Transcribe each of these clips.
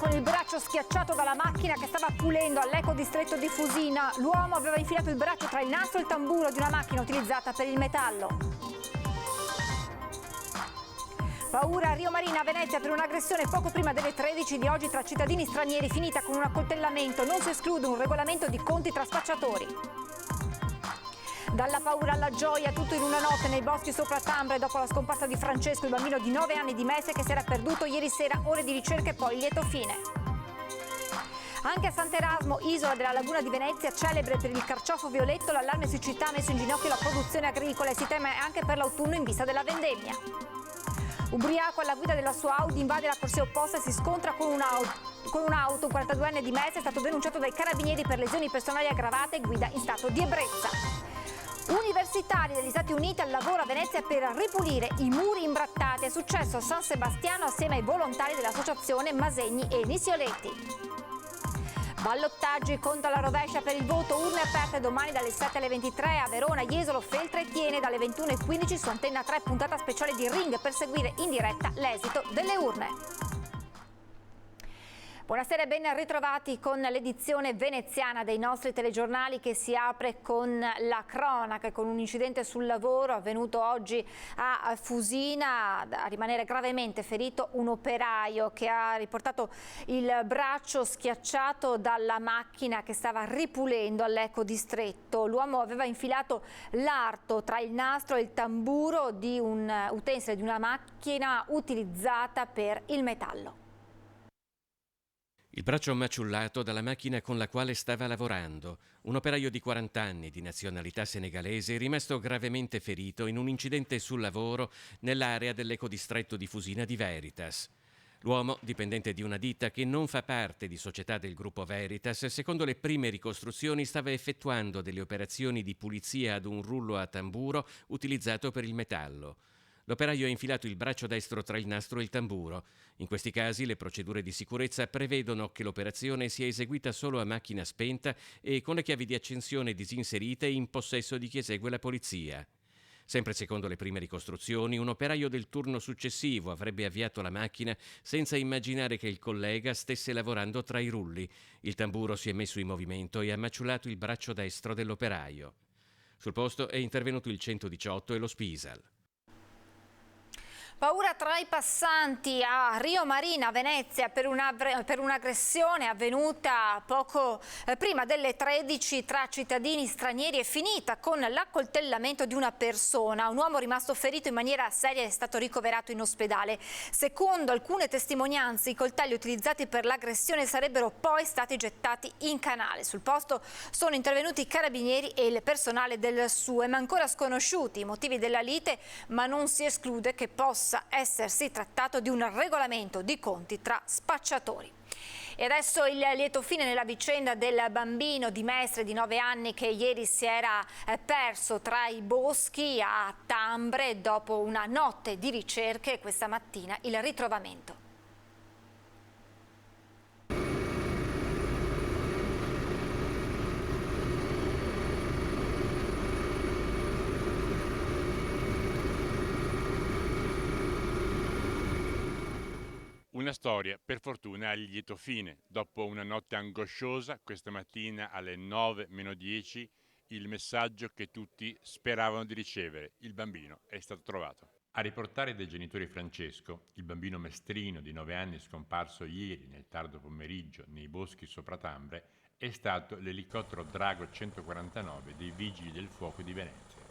con il braccio schiacciato dalla macchina che stava pulendo all'ecodistretto di Fusina. L'uomo aveva infilato il braccio tra il nastro e il tamburo di una macchina utilizzata per il metallo. Paura a Rio Marina, a Venezia, per un'aggressione poco prima delle 13 di oggi tra cittadini stranieri finita con un accoltellamento. Non si esclude un regolamento di conti tra spacciatori. Dalla paura alla gioia, tutto in una notte nei boschi sopra Tambre dopo la scomparsa di Francesco, il bambino di 9 anni di Messe che si era perduto ieri sera, ore di ricerca e poi lieto fine. Anche a Sant'Erasmo, isola della laguna di Venezia, celebre per il carciofo violetto, l'allarme siccità ha messo in ginocchio la produzione agricola e si teme anche per l'autunno in vista della vendemmia. Ubriaco alla guida della sua Audi invade la corsia opposta e si scontra con un'auto, un 42enne di Messe è stato denunciato dai carabinieri per lesioni personali aggravate e guida in stato di ebbrezza. Universitari degli Stati Uniti al lavoro a Venezia per ripulire i muri imbrattati. È successo a San Sebastiano assieme ai volontari dell'associazione Masegni e Nisioletti. Ballottaggi conto alla rovescia per il voto, urne aperte domani dalle 7 alle 23 a Verona, Jesolo, Feltre e Tiene dalle 21:15 su Antenna 3, puntata speciale di Ring per seguire in diretta l'esito delle urne. Buonasera e ben ritrovati con l'edizione veneziana dei nostri telegiornali che si apre con la cronaca, con un incidente sul lavoro avvenuto oggi a Fusina, a rimanere gravemente ferito un operaio che ha riportato il braccio schiacciato dalla macchina che stava ripulendo all'ecodistretto. L'uomo aveva infilato l'arto tra il nastro e il tamburo di un utensile di una macchina utilizzata per il metallo. Il braccio maciullato dalla macchina con la quale stava lavorando. Un operaio di 40 anni di nazionalità senegalese rimasto gravemente ferito in un incidente sul lavoro nell'area dell'ecodistretto di Fusina di Veritas. L'uomo, dipendente di una ditta che non fa parte di società del gruppo Veritas, secondo le prime ricostruzioni stava effettuando delle operazioni di pulizia ad un rullo a tamburo utilizzato per il metallo. L'operaio ha infilato il braccio destro tra il nastro e il tamburo. In questi casi le procedure di sicurezza prevedono che l'operazione sia eseguita solo a macchina spenta e con le chiavi di accensione disinserite in possesso di chi esegue la polizia. Sempre secondo le prime ricostruzioni, un operaio del turno successivo avrebbe avviato la macchina senza immaginare che il collega stesse lavorando tra i rulli. Il tamburo si è messo in movimento e ha maciullato il braccio destro dell'operaio. Sul posto è intervenuto il 118 e lo Spisal. Paura tra i passanti a Rio Marina, Venezia, per un'aggressione avvenuta poco prima delle 13 tra cittadini stranieri è finita con l'accoltellamento di una persona. Un uomo rimasto ferito in maniera seria è stato ricoverato in ospedale. Secondo alcune testimonianze, i coltelli utilizzati per l'aggressione sarebbero poi stati gettati in canale. Sul posto sono intervenuti i carabinieri e il personale del SUE, ma ancora sconosciuti i motivi della lite, ma non si esclude che possa essersi trattato di un regolamento di conti tra spacciatori. E adesso il lieto fine nella vicenda del bambino di Mestre di 9 anni che ieri si era perso tra i boschi a Tambre dopo una notte di ricerche e questa mattina il ritrovamento. Una storia, per fortuna, a lieto fine. Dopo una notte angosciosa, questa mattina alle 9:10, il messaggio che tutti speravano di ricevere. Il bambino è stato trovato. A riportare dai genitori Francesco, il bambino mestrino di 9 anni scomparso ieri nel tardo pomeriggio nei boschi sopra Tambre, è stato l'elicottero Drago 149 dei Vigili del Fuoco di Venezia.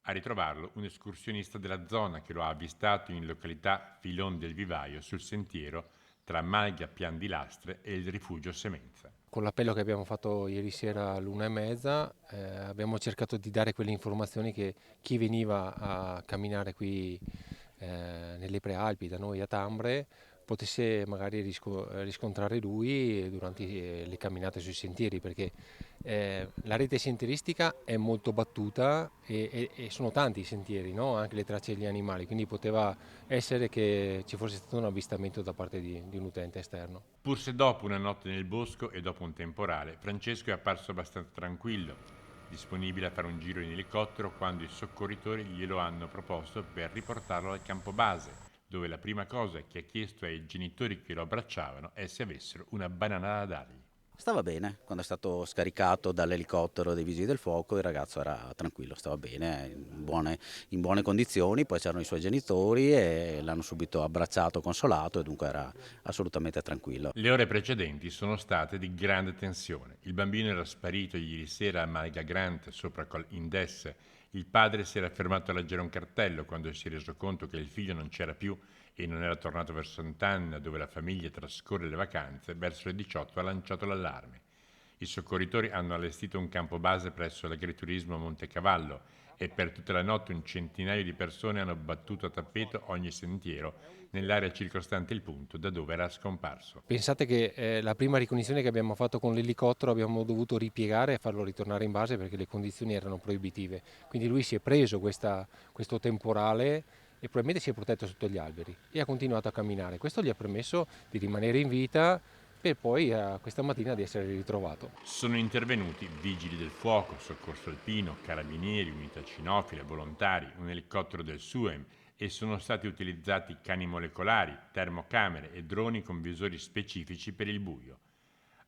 A ritrovarlo un escursionista della zona che lo ha avvistato in località Filon del Vivaio sul sentiero tra Malga Pian di Lastre e il rifugio Semenza. Con l'appello che abbiamo fatto ieri sera all'1:30 abbiamo cercato di dare quelle informazioni che chi veniva a camminare qui nelle prealpi da noi a Tambre potesse magari riscontrare lui durante le camminate sui sentieri, perché la rete sentieristica è molto battuta e sono tanti i sentieri, no? Anche le tracce degli animali, quindi poteva essere che ci fosse stato un avvistamento da parte di un utente esterno. Pur se dopo una notte nel bosco e dopo un temporale, Francesco è apparso abbastanza tranquillo, disponibile a fare un giro in elicottero quando i soccorritori glielo hanno proposto per riportarlo al campo base, dove la prima cosa che ha chiesto ai genitori che lo abbracciavano è se avessero una banana da dargli. Stava bene, quando è stato scaricato dall'elicottero dei Vigili del Fuoco il ragazzo era tranquillo, stava bene, in buone condizioni, poi c'erano i suoi genitori e l'hanno subito abbracciato, consolato e dunque era assolutamente tranquillo. Le ore precedenti sono state di grande tensione. Il bambino era sparito ieri sera a Malga Grant sopra Col Indes. Il padre si era fermato a leggere un cartello quando si è reso conto che il figlio non c'era più e non era tornato verso Sant'Anna, dove la famiglia trascorre le vacanze. Verso le 18 ha lanciato l'allarme. I soccorritori hanno allestito un campo base presso l'agriturismo a Montecavallo e per tutta la notte un centinaio di persone hanno battuto a tappeto ogni sentiero nell'area circostante il punto da dove era scomparso. Pensate che la prima ricognizione che abbiamo fatto con l'elicottero abbiamo dovuto ripiegare e farlo ritornare in base perché le condizioni erano proibitive. Quindi lui si è preso questo temporale e probabilmente si è protetto sotto gli alberi e ha continuato a camminare. Questo gli ha permesso di rimanere in vita per poi questa mattina di essere ritrovato. Sono intervenuti vigili del fuoco, soccorso alpino, carabinieri, unità cinofile, volontari, un elicottero del SUEM e sono stati utilizzati cani molecolari, termocamere e droni con visori specifici per il buio.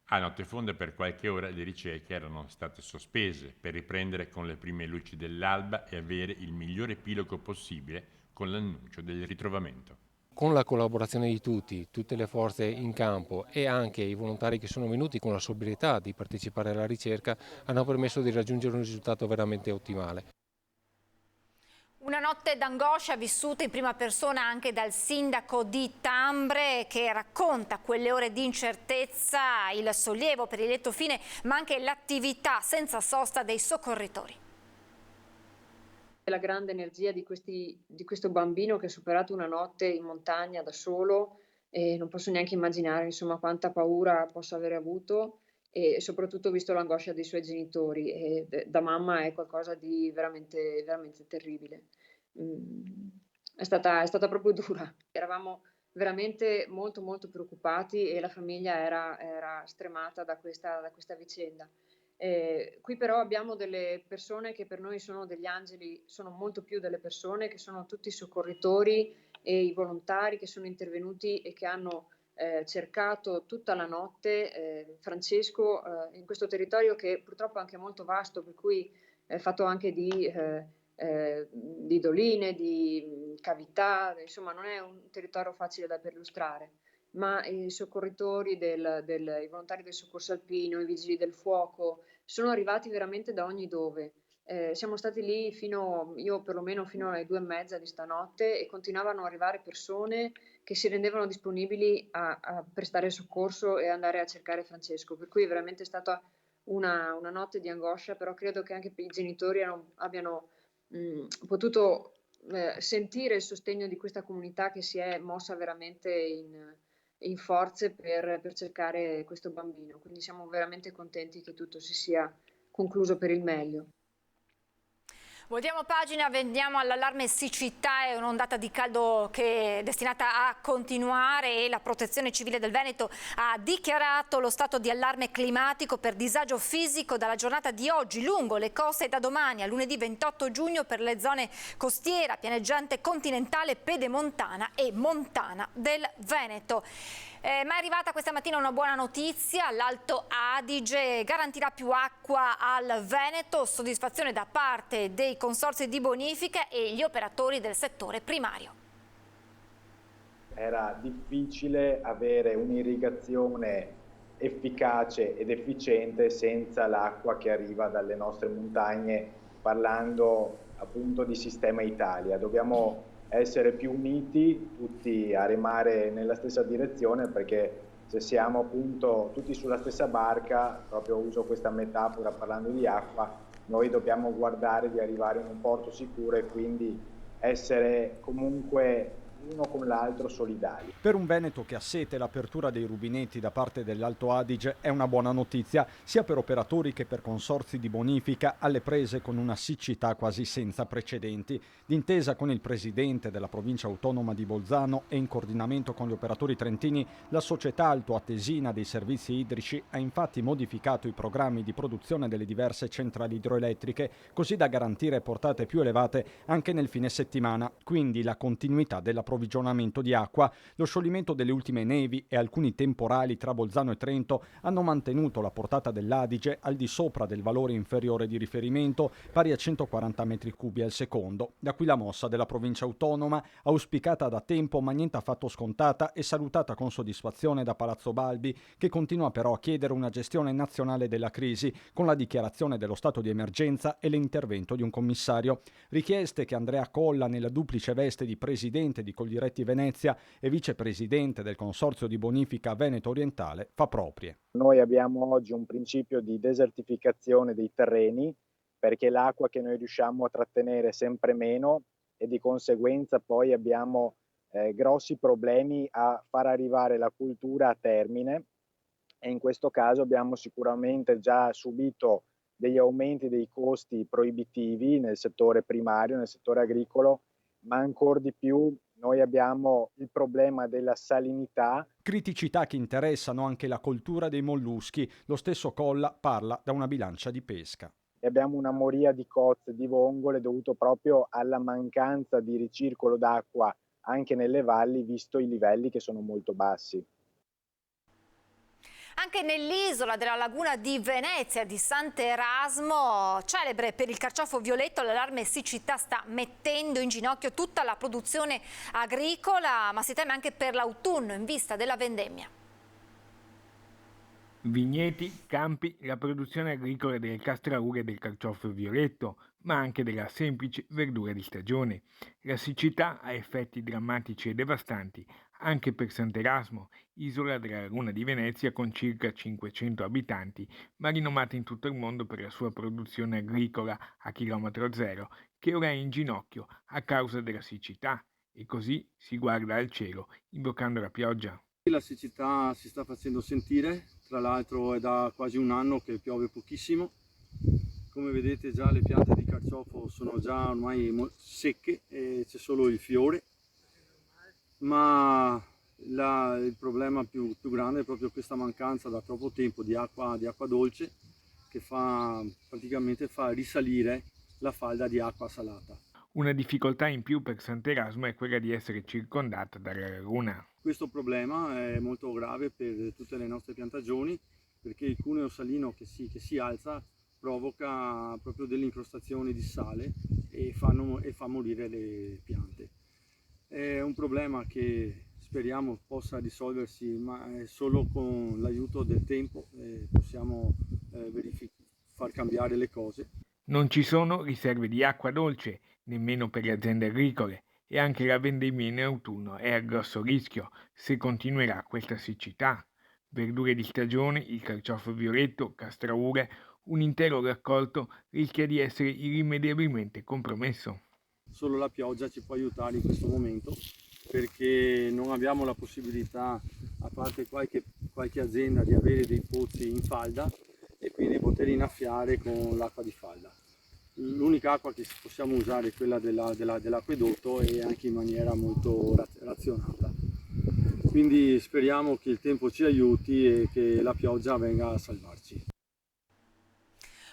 A notte fonda per qualche ora le ricerche erano state sospese per riprendere con le prime luci dell'alba e avere il migliore epilogo possibile con l'annuncio del ritrovamento. Con la collaborazione di tutte le forze in campo e anche i volontari che sono venuti con la sobrietà di partecipare alla ricerca hanno permesso di raggiungere un risultato veramente ottimale. Una notte d'angoscia vissuta in prima persona anche dal sindaco di Tambre che racconta quelle ore di incertezza, il sollievo per il lieto fine ma anche l'attività senza sosta dei soccorritori. La grande energia di questo bambino che ha superato una notte in montagna da solo e non posso neanche immaginare insomma quanta paura possa aver avuto e soprattutto visto l'angoscia dei suoi genitori e da mamma è qualcosa di veramente, veramente terribile. È stata proprio dura. Eravamo veramente molto molto preoccupati e la famiglia era stremata da questa vicenda. Qui però abbiamo delle persone che per noi sono degli angeli, sono molto più delle persone, che sono tutti i soccorritori e i volontari che sono intervenuti e che hanno cercato tutta la notte Francesco in questo territorio che purtroppo è anche molto vasto, per cui è fatto anche di doline, di cavità, insomma non è un territorio facile da perlustrare. Ma i soccorritori, i volontari del soccorso alpino, i vigili del fuoco, sono arrivati veramente da ogni dove. Siamo stati lì io perlomeno fino alle 2:30 di stanotte e continuavano ad arrivare persone che si rendevano disponibili a prestare soccorso e andare a cercare Francesco. Per cui è veramente stata una notte di angoscia, però credo che anche i genitori abbiano potuto sentire il sostegno di questa comunità che si è mossa veramente in forze per cercare questo bambino, quindi siamo veramente contenti che tutto si sia concluso per il meglio. Voltiamo pagina, veniamo all'allarme siccità, è un'ondata di caldo che è destinata a continuare e la Protezione Civile del Veneto ha dichiarato lo stato di allarme climatico per disagio fisico dalla giornata di oggi lungo le coste e da domani a lunedì 28 giugno per le zone costiera, pianeggiante continentale, pedemontana e montana del Veneto. Ma è arrivata questa mattina una buona notizia, l'Alto Adige garantirà più acqua al Veneto, soddisfazione da parte dei consorzi di bonifica e gli operatori del settore primario. Era difficile avere un'irrigazione efficace ed efficiente senza l'acqua che arriva dalle nostre montagne, parlando appunto di Sistema Italia. Dobbiamo essere più uniti, tutti a remare nella stessa direzione, perché se siamo appunto tutti sulla stessa barca, proprio uso questa metafora parlando di acqua, noi dobbiamo guardare di arrivare in un porto sicuro e quindi essere comunque uno con l'altro solidali. Per un Veneto che ha sete, l'apertura dei rubinetti da parte dell'Alto Adige è una buona notizia sia per operatori che per consorzi di bonifica alle prese con una siccità quasi senza precedenti. D'intesa con il presidente della provincia autonoma di Bolzano e in coordinamento con gli operatori trentini, la società altoatesina dei servizi idrici ha infatti modificato i programmi di produzione delle diverse centrali idroelettriche così da garantire portate più elevate anche nel fine settimana, quindi la continuità della l'approvvigionamento di acqua. Lo scioglimento delle ultime nevi e alcuni temporali tra Bolzano e Trento hanno mantenuto la portata dell'Adige al di sopra del valore inferiore di riferimento, pari a 140 metri cubi al secondo. Da qui la mossa della provincia autonoma, auspicata da tempo ma niente affatto scontata e salutata con soddisfazione da Palazzo Balbi, che continua però a chiedere una gestione nazionale della crisi con la dichiarazione dello stato di emergenza e l'intervento di un commissario. Richieste che Andrea Colla, nella duplice veste di presidente di Coldiretti Venezia e vicepresidente del Consorzio di Bonifica Veneto Orientale, fa proprie. Noi abbiamo oggi un principio di desertificazione dei terreni, perché l'acqua che noi riusciamo a trattenere è sempre meno e di conseguenza poi abbiamo grossi problemi a far arrivare la cultura a termine, e in questo caso abbiamo sicuramente già subito degli aumenti dei costi proibitivi nel settore primario, nel settore agricolo, ma ancora di più noi abbiamo il problema della salinità. Criticità che interessano anche la coltura dei molluschi. Lo stesso Colla parla da una bilancia di pesca. E abbiamo una moria di cozze, di vongole dovuto proprio alla mancanza di ricircolo d'acqua anche nelle valli, visto i livelli che sono molto bassi. Anche nell'isola della laguna di Venezia, di Sant'Erasmo, celebre per il carciofo violetto, l'allarme siccità sta mettendo in ginocchio tutta la produzione agricola, ma si teme anche per l'autunno in vista della vendemmia. Vigneti, campi, la produzione agricola delle castraure e del carciofo violetto, ma anche della semplice verdura di stagione. La siccità ha effetti drammatici e devastanti anche per Sant'Erasmo, isola della laguna di Venezia con circa 500 abitanti, ma rinomata in tutto il mondo per la sua produzione agricola a chilometro zero, che ora è in ginocchio a causa della siccità, e così si guarda al cielo, invocando la pioggia. La siccità si sta facendo sentire, tra l'altro è da quasi un anno che piove pochissimo. Come vedete già le piante di carciofo sono già ormai secche e c'è solo il fiore, ma il problema più grande è proprio questa mancanza da troppo tempo di acqua dolce, che praticamente fa risalire la falda di acqua salata. Una difficoltà in più per Sant'Erasmo è quella di essere circondata dalla laguna. Questo problema è molto grave per tutte le nostre piantagioni, perché il cuneo salino che si alza provoca proprio delle incrostazioni di sale e fa morire le piante. È un problema che speriamo possa risolversi, ma è solo con l'aiuto del tempo possiamo far cambiare le cose. Non ci sono riserve di acqua dolce, nemmeno per le aziende agricole, e anche la vendemmia in autunno è a grosso rischio se continuerà questa siccità. Verdure di stagione, il carciofo violetto, castraure, un intero raccolto rischia di essere irrimediabilmente compromesso. Solo la pioggia ci può aiutare in questo momento, perché non abbiamo la possibilità, a parte qualche azienda, di avere dei pozzi in falda e quindi poter innaffiare con l'acqua di falda. L'unica acqua che possiamo usare è quella dell'acquedotto, e anche in maniera molto razionata. Quindi speriamo che il tempo ci aiuti e che la pioggia venga a salvarci.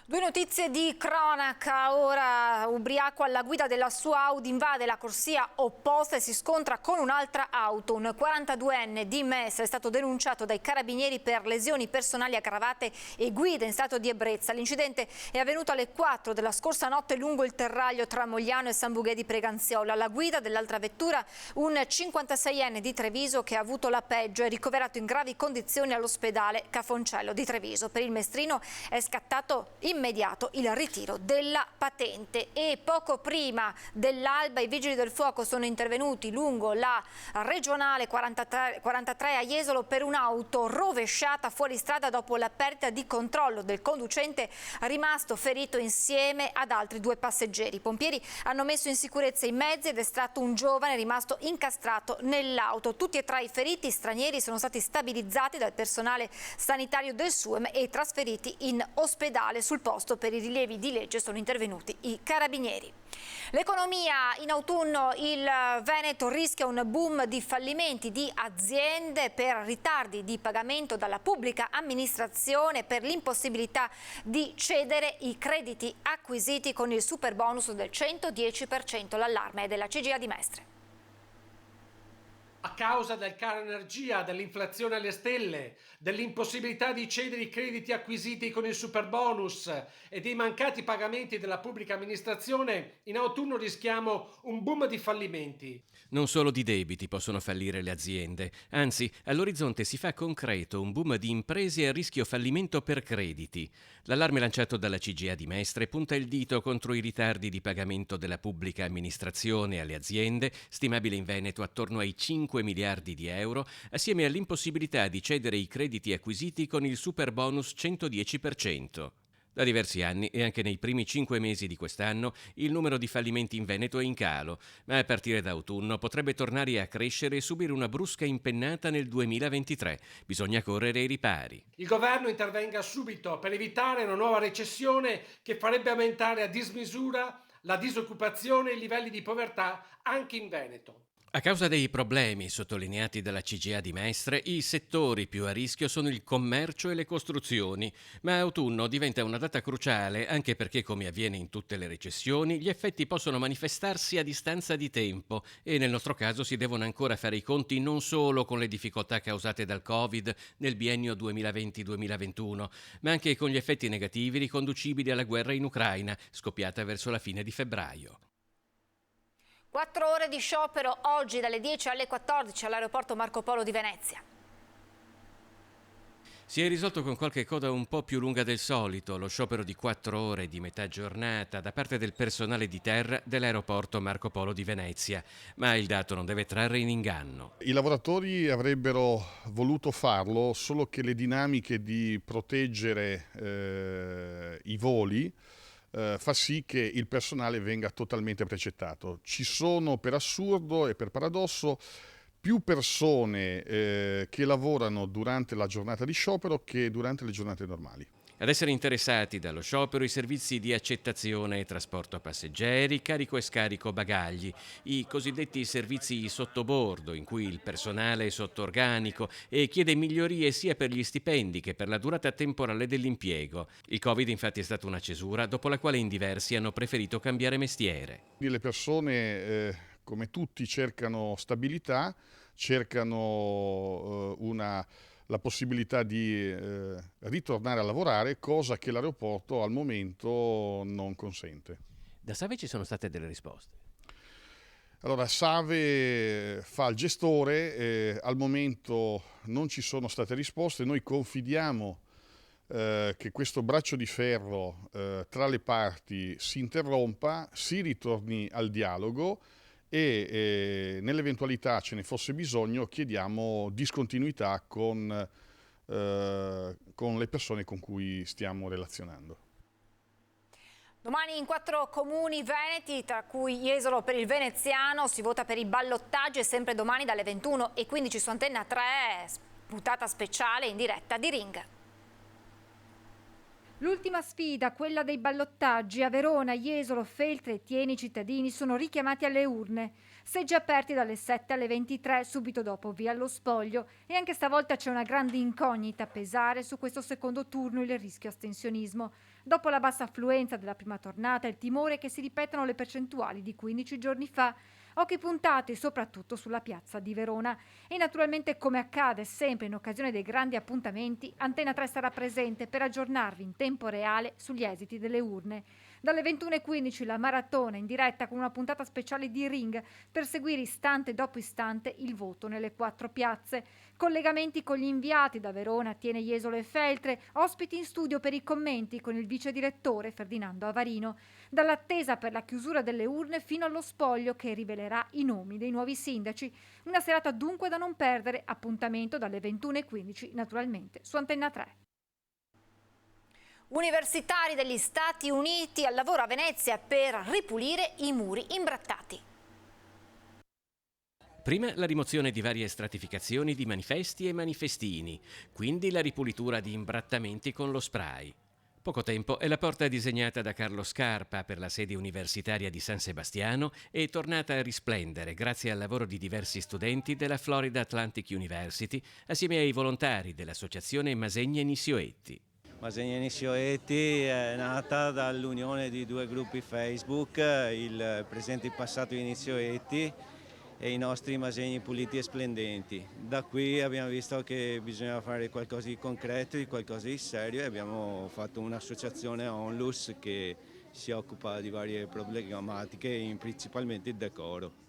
Due notizie di cronaca. Ora ubriaco alla guida della sua Audi invade la corsia opposta e si scontra con un'altra auto. Un 42enne di Mestre è stato denunciato dai carabinieri per lesioni personali aggravate e guida in stato di ebbrezza. L'incidente è avvenuto alle 4 della scorsa notte lungo il terraglio tra Mogliano e San Bugè di Preganziola. Alla guida dell'altra vettura un 56enne di Treviso che ha avuto la peggio, è ricoverato in gravi condizioni all'ospedale Cafoncello di Treviso. Per il mestrino è scattato immediato il ritiro della patente, e poco prima dell'alba i vigili del fuoco sono intervenuti lungo la regionale 43 a Jesolo per un'auto rovesciata fuori strada dopo la perdita di controllo del conducente rimasto ferito insieme ad altri due passeggeri. I pompieri hanno messo in sicurezza i mezzi ed estratto un giovane rimasto incastrato nell'auto. Tutti e tre i feriti stranieri sono stati stabilizzati dal personale sanitario del SUEM e trasferiti in ospedale. Sul posto per i rilievi di legge sono intervenuti i carabinieri. L'economia in autunno, il Veneto rischia un boom di fallimenti di aziende per ritardi di pagamento dalla pubblica amministrazione, per l'impossibilità di cedere i crediti acquisiti con il superbonus del 110%. L'allarme è della CGIA di Mestre. a causa del caro energia, dell'inflazione alle stelle, dell'impossibilità di cedere i crediti acquisiti con il superbonus e dei mancati pagamenti della pubblica amministrazione, in autunno rischiamo un boom di fallimenti. Non solo di debiti possono fallire le aziende, anzi, all'orizzonte si fa concreto un boom di imprese a rischio fallimento per crediti. L'allarme lanciato dalla CGIA di Mestre punta il dito contro i ritardi di pagamento della pubblica amministrazione alle aziende, stimabile in Veneto attorno ai 5 miliardi di euro, assieme all'impossibilità di cedere i crediti acquisiti con il superbonus 110%. Da diversi anni e anche nei primi 5 mesi di quest'anno il numero di fallimenti in Veneto è in calo, ma a partire da autunno potrebbe tornare a crescere e subire una brusca impennata nel 2023. Bisogna correre ai ripari. Il governo intervenga subito per evitare una nuova recessione che farebbe aumentare a dismisura la disoccupazione e i livelli di povertà anche in Veneto. A causa dei problemi sottolineati dalla CGIA di Mestre, i settori più a rischio sono il commercio e le costruzioni, ma autunno diventa una data cruciale anche perché, come avviene in tutte le recessioni, gli effetti possono manifestarsi a distanza di tempo e nel nostro caso si devono ancora fare i conti non solo con le difficoltà causate dal Covid nel biennio 2020-2021, ma anche con gli effetti negativi riconducibili alla guerra in Ucraina, scoppiata verso la fine di febbraio. 4 ore di sciopero oggi dalle 10 alle 14 all'aeroporto Marco Polo di Venezia. Si è risolto con qualche coda un po' più lunga del solito lo sciopero di 4 ore di metà giornata da parte del personale di terra dell'aeroporto Marco Polo di Venezia, ma il dato non deve trarre in inganno. I lavoratori avrebbero voluto farlo, solo che le dinamiche di proteggere i voli fa sì che il personale venga totalmente precettato. Ci sono, per assurdo e per paradosso, più persone che lavorano durante la giornata di sciopero che durante le giornate normali. Ad essere interessati dallo sciopero i servizi di accettazione e trasporto passeggeri, carico e scarico bagagli, i cosiddetti servizi sottobordo in cui il personale è sotto organico e chiede migliorie sia per gli stipendi che per la durata temporale dell'impiego. Il Covid infatti è stata una cesura dopo la quale in diversi hanno preferito cambiare mestiere. Le persone, come tutti, cercano stabilità, cercano la possibilità di ritornare a lavorare, cosa che l'aeroporto al momento non consente. Da Save ci sono state delle risposte? Allora, Save fa il gestore, al momento non ci sono state risposte, noi confidiamo che questo braccio di ferro tra le parti si interrompa, si ritorni al dialogo e nell'eventualità ce ne fosse bisogno chiediamo discontinuità con le persone con cui stiamo relazionando. Domani in 4 comuni veneti, tra cui Jesolo per il veneziano, si vota per i ballottaggi e sempre domani dalle 21:15 su Antenna 3, puntata speciale in diretta di Ring. L'ultima sfida, quella dei ballottaggi, a Verona, Jesolo, Feltre e Thiene i cittadini sono richiamati alle urne. Seggi aperti dalle 7 alle 23, subito dopo via allo spoglio, e anche stavolta c'è una grande incognita a pesare su questo secondo turno, il rischio astensionismo. Dopo la bassa affluenza della prima tornata, il timore che si ripetano le percentuali di 15 giorni fa. Occhi puntati soprattutto sulla piazza di Verona e naturalmente, come accade sempre in occasione dei grandi appuntamenti, Antenna 3 sarà presente per aggiornarvi in tempo reale sugli esiti delle urne. Dalle 21:15 la maratona in diretta con una puntata speciale di Ring per seguire istante dopo istante il voto nelle 4 piazze. Collegamenti con gli inviati da Verona, Thiene, Jesolo e Feltre, ospiti in studio per i commenti con il vice direttore Ferdinando Avarino. Dall'attesa per la chiusura delle urne fino allo spoglio che rivelerà i nomi dei nuovi sindaci. Una serata dunque da non perdere, appuntamento dalle 21:15 naturalmente su Antenna 3. Universitari degli Stati Uniti al lavoro a Venezia per ripulire i muri imbrattati. Prima la rimozione di varie stratificazioni di manifesti e manifestini, quindi la ripulitura di imbrattamenti con lo spray. Poco tempo e la porta disegnata da Carlo Scarpa per la sede universitaria di San Sebastiano è tornata a risplendere grazie al lavoro di diversi studenti della Florida Atlantic University assieme ai volontari dell'associazione Masegna Nissioetti. Masegna Nissioetti è nata dall'unione di 2 gruppi Facebook, il presente e il passato di Nissioetti, e i nostri Masegni puliti e splendenti. Da qui abbiamo visto che bisognava fare qualcosa di concreto, di qualcosa di serio, e abbiamo fatto un'associazione Onlus che si occupa di varie problematiche, principalmente il decoro.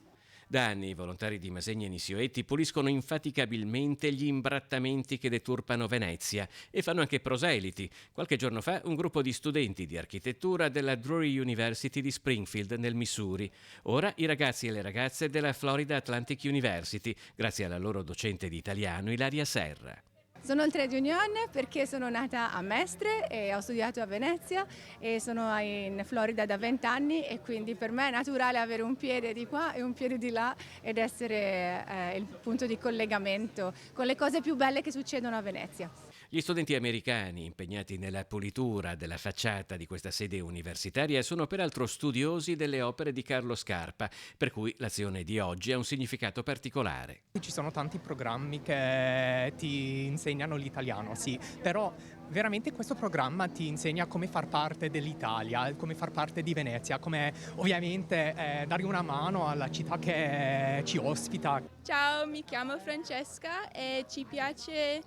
Da anni i volontari di Masegni e Nisioetti puliscono infaticabilmente gli imbrattamenti che deturpano Venezia e fanno anche proseliti. Qualche giorno fa un gruppo di studenti di architettura della Drury University di Springfield nel Missouri. Ora i ragazzi e le ragazze della Florida Atlantic University, grazie alla loro docente di italiano Ilaria Serra. Sono il trade union perché sono nata a Mestre e ho studiato a Venezia e sono in Florida da 20 anni e quindi per me è naturale avere un piede di qua e un piede di là ed essere il punto di collegamento con le cose più belle che succedono a Venezia. Gli studenti americani impegnati nella pulitura della facciata di questa sede universitaria sono peraltro studiosi delle opere di Carlo Scarpa, per cui l'azione di oggi ha un significato particolare. Ci sono tanti programmi che ti insegnano l'italiano, sì, però veramente questo programma ti insegna come far parte dell'Italia, come far parte di Venezia, come ovviamente dare una mano alla città che ci ospita. Ciao, mi chiamo Francesca e ci piace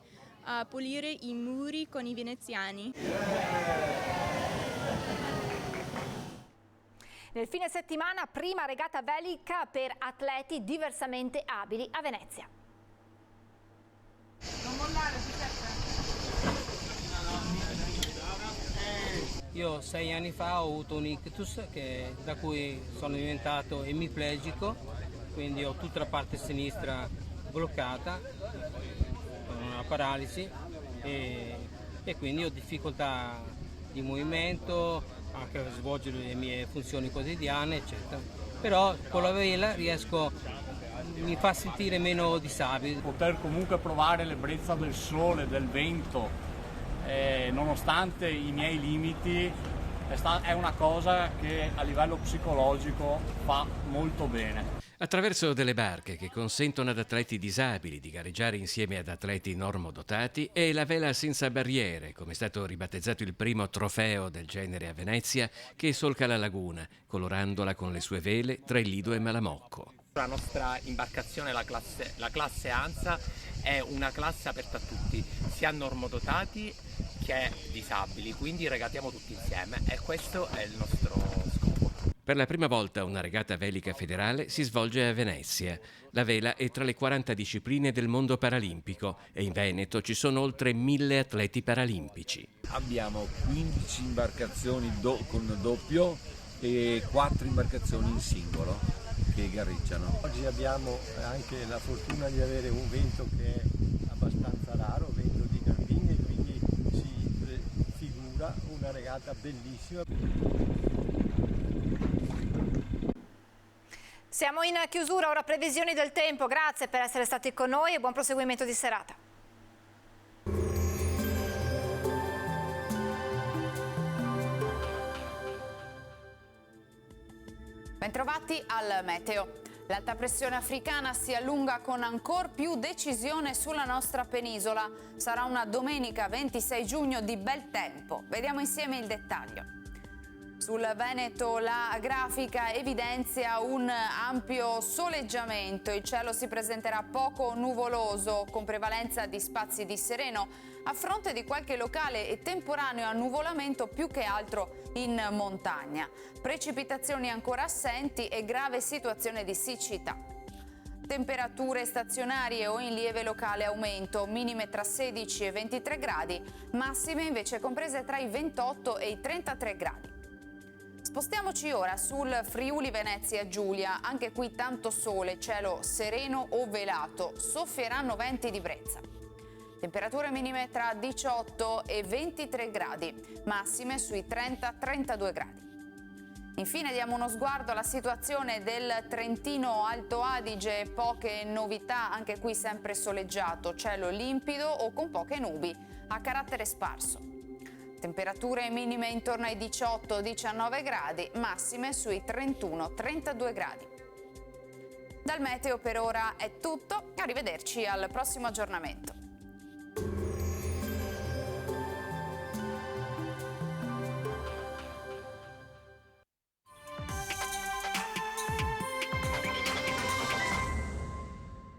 pulire i muri con i veneziani. Nel fine settimana, prima regata velica per atleti diversamente abili a Venezia. Non mollare, Io 6 anni fa ho avuto un ictus da cui sono diventato emiplegico, quindi ho tutta la parte sinistra bloccata, con una paralisi e quindi ho difficoltà di movimento, anche a svolgere le mie funzioni quotidiane, eccetera. Però con la vela mi fa sentire meno disabile. Poter comunque provare l'ebbrezza del sole, del vento, nonostante i miei limiti, è una cosa che a livello psicologico fa molto bene. Attraverso delle barche che consentono ad atleti disabili di gareggiare insieme ad atleti normodotati e la vela senza barriere, come è stato ribattezzato il primo trofeo del genere a Venezia, che solca la laguna, colorandola con le sue vele tra il Lido e Malamocco. La nostra imbarcazione, la classe ANSA, è una classe aperta a tutti, sia normodotati che disabili, quindi regatiamo tutti insieme e questo è il nostro scopo. Per la prima volta una regata velica federale si svolge a Venezia. La vela è tra le 40 discipline del mondo paralimpico e in Veneto ci sono oltre 1000 atleti paralimpici. Abbiamo 15 imbarcazioni con doppio e 4 imbarcazioni in singolo che gareggiano. Oggi abbiamo anche la fortuna di avere un vento che è abbastanza raro, vento di Garbini, e quindi si prefigura una regata bellissima. Siamo in chiusura, ora previsioni del tempo. Grazie per essere stati con noi e buon proseguimento di serata. Bentrovati al meteo. L'alta pressione africana si allunga con ancor più decisione sulla nostra penisola. Sarà una domenica 26 giugno di bel tempo. Vediamo insieme il dettaglio. Sul Veneto la grafica evidenzia un ampio soleggiamento. Il cielo si presenterà poco nuvoloso, con prevalenza di spazi di sereno, a fronte di qualche locale e temporaneo annuvolamento più che altro in montagna. Precipitazioni ancora assenti e grave situazione di siccità. Temperature stazionarie o in lieve locale aumento, minime tra 16 e 23 gradi, massime invece comprese tra i 28 e i 33 gradi. Spostiamoci ora sul Friuli Venezia Giulia, anche qui tanto sole, cielo sereno o velato, soffieranno venti di brezza. Temperature minime tra 18 e 23 gradi, massime sui 30-32 gradi. Infine diamo uno sguardo alla situazione del Trentino Alto Adige, poche novità, anche qui sempre soleggiato, cielo limpido o con poche nubi a carattere sparso. Temperature minime intorno ai 18-19 gradi, massime sui 31-32 gradi. Dal meteo per ora è tutto, arrivederci al prossimo aggiornamento.